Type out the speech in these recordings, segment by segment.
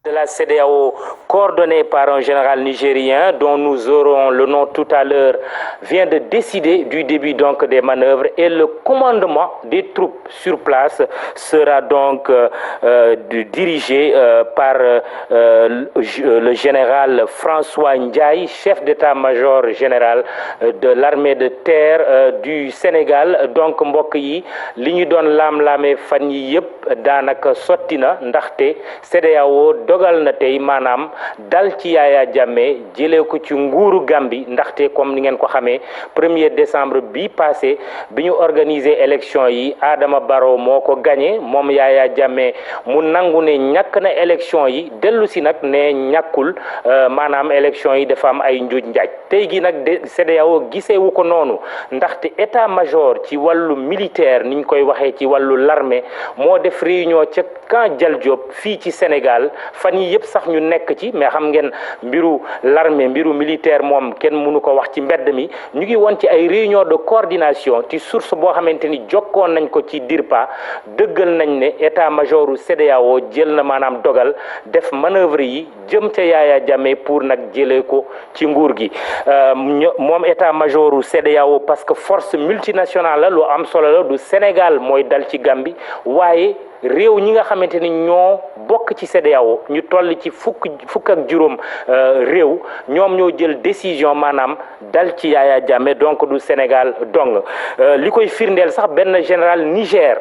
de la CEDEAO coordonnée par un général nigérien dont nous aurons le nom tout à l'heure vient de décider du début donc des manœuvres et le commandement des troupes sur place sera donc dirigé par le général François Ndiaye, chef d'état-major général de l'armée de terre du Sénégal. Donc mbokk yi li ñu doon laam-laamee fan yi yëpp daanaka sotti na ndaxte CEDEAO dogal na tey maanaam dal ci Yaya Jammeh jëlee ko ci nguuru Gambie ndaxte comme ni ngeen ko xamee 1er décembre bi passé bi ñu organiser élection yi Adama Barrow moo ko gagné moom Yaya Jammeh mu nangu ne ñàkk na élection yi dellu si nag ne ñàkkul maanaam élection yi dafa am ay njuuj njaaj tey gi nag CEDEAO giseewu ko noonu ndaxte état-major ci wàllu militaire niñ koy waxee ci wàllu l'armée moo def réunion ca camp Dial Diop fii ci Sénégal fan yi yëpp sax ñu nekk ci mais xam ngeen mbiru l'armée mbiru militaire moom kenn mënu ko wax ci mbedd mi ñu ngi woon ci ay réunion de coordination ci source boo xamante ni jokkoon nañ ko ci DIRPA dëggal nañ ne état-majoru CEDEAO jël na maanaam dogal def manœuvre yi jëm ca Yaya Jammeh pour nag jëlee ko ci nguur gi moom état-majoru CEDEAO parce que force multinationale la lu am solo la du Sénégal mooy dal ci Gambie waaye réew ñi nga xamante ni ñoo bokk ci CEDEAO ñu toll ci fukk ak juróom réew ñoom ñoo jël décision maanaam dal ci Yaya Jammeh donc du Sénégal dong li koy firndeel sax benn général Niger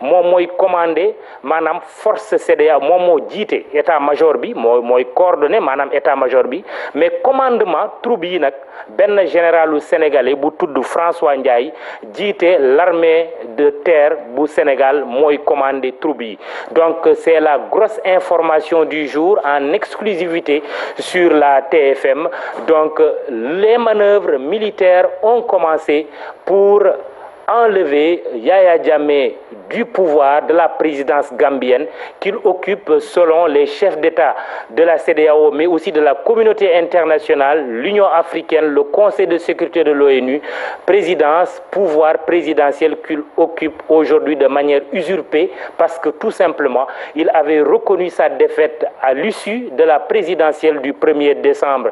moom mooy commandé maanaam force CEDEAO moom moo jiite état-major bi mooy coordonné maanaam état-major bi mais commandement troupe yi nag benn généralu sénégalais bu tudd François Ndiaye jiite l'armée de terre bu Sénégal mooy commandé troupe yi donc c'est la grosse information du jour en exclusivité sur la TFM donc les manœuvres militaires ont commencé pour enlever Yaya Jammeh du pouvoir de la présidence gambienne qu'il occupe selon les chefs d'État de la CEDEAO, mais aussi de la communauté internationale, l'Union africaine, le Conseil de sécurité de l'ONU, présidence, pouvoir présidentiel qu'il occupe aujourd'hui de manière usurpée parce que tout simplement, il avait reconnu sa défaite à l'issue de la présidentielle du 1er décembre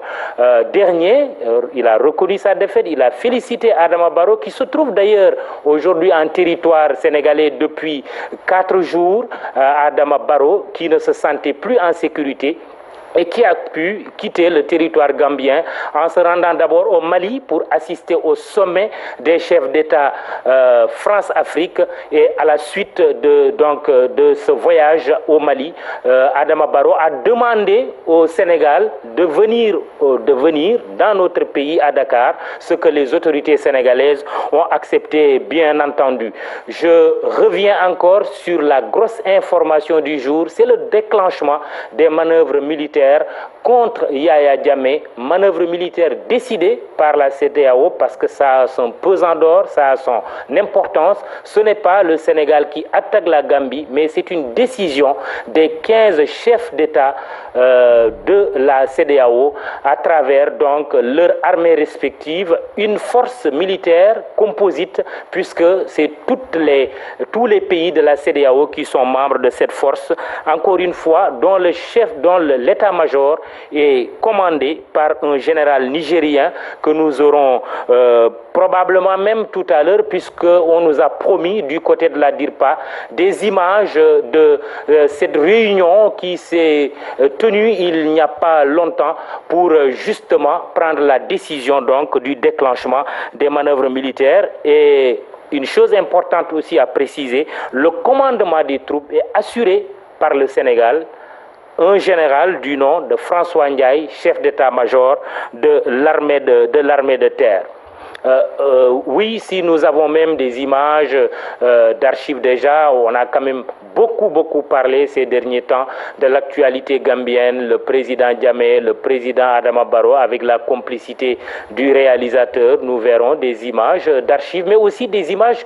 dernier. Il a reconnu sa défaite, il a félicité Adama Barrow qui se trouve d'ailleurs aujourd'hui en territoire sénégalais depuis 4 jours, Adama Barrow qui ne se sentait plus en sécurité et qui a pu quitter le territoire gambien en se rendant d'abord au Mali pour assister au sommet des chefs d'État France-Afrique et à la suite de ce voyage au Mali, Adama Barrow a demandé au Sénégal de venir dans notre pays à Dakar, ce que les autorités sénégalaises ont accepté bien entendu. Je reviens encore sur la grosse information du jour, c'est le déclenchement des manœuvres militaires contre Yaya Jammeh, manœuvre militaire décidée par la CEDEAO parce que ça a son pesant d'or, ça a son importance. Ce n'est pas le Sénégal qui attaque la Gambie, mais c'est une décision des 15 chefs d'État de la CEDEAO à travers donc leur armée respective, une force militaire composite puisque c'est tous les pays de la CEDEAO qui sont membres de cette force, encore une fois, dont l'état-major est commandé par un général nigérien que nous aurons probablement même tout à l'heure puisqu'on nous a promis du côté de la DIRPA des images de cette réunion qui s'est tenue il n'y a pas longtemps pour justement prendre la décision donc du déclenchement des manœuvres militaires. Et une chose importante aussi à préciser, le commandement des troupes est assuré par le Sénégal, un général du nom de François Ndiaye, chef d'état-major de l'armée de terre. Oui, si nous avons même des images d'archives déjà, on a quand même beaucoup parlé ces derniers temps de l'actualité gambienne, le président Jammeh, le président Adama Barrow avec la complicité du réalisateur. Nous verrons des images d'archives, mais aussi des images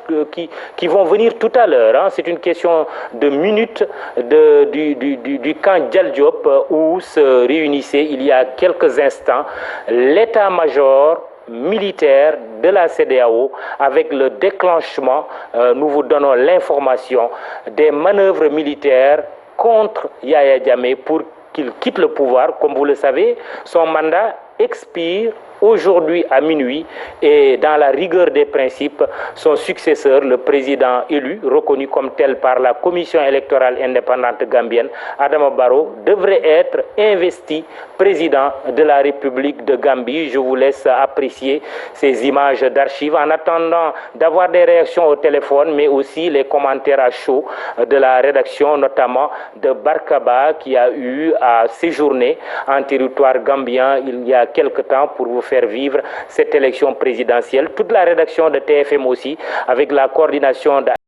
qui vont venir tout à l'heure. C'est une question de minutes du camp Dial Diop où se réunissait il y a quelques instants l'état-major militaire de la CEDEAO avec le déclenchement, nous vous donnons l'information des manœuvres militaires contre Yaya Jammeh pour qu'il quitte le pouvoir. Comme vous le savez, son mandat expire aujourd'hui à minuit et dans la rigueur des principes, son successeur, le président élu, reconnu comme tel par la Commission électorale indépendante gambienne, Adama Barrow, devrait être investi président de la République de Gambie. Je vous laisse apprécier ces images d'archives en attendant d'avoir des réactions au téléphone, mais aussi les commentaires à chaud de la rédaction, notamment de Barkaba, qui a eu à séjourner en territoire gambien il y a quelque temps pour vous faire vivre cette élection présidentielle. Toute la rédaction de TFM aussi, avec la coordination de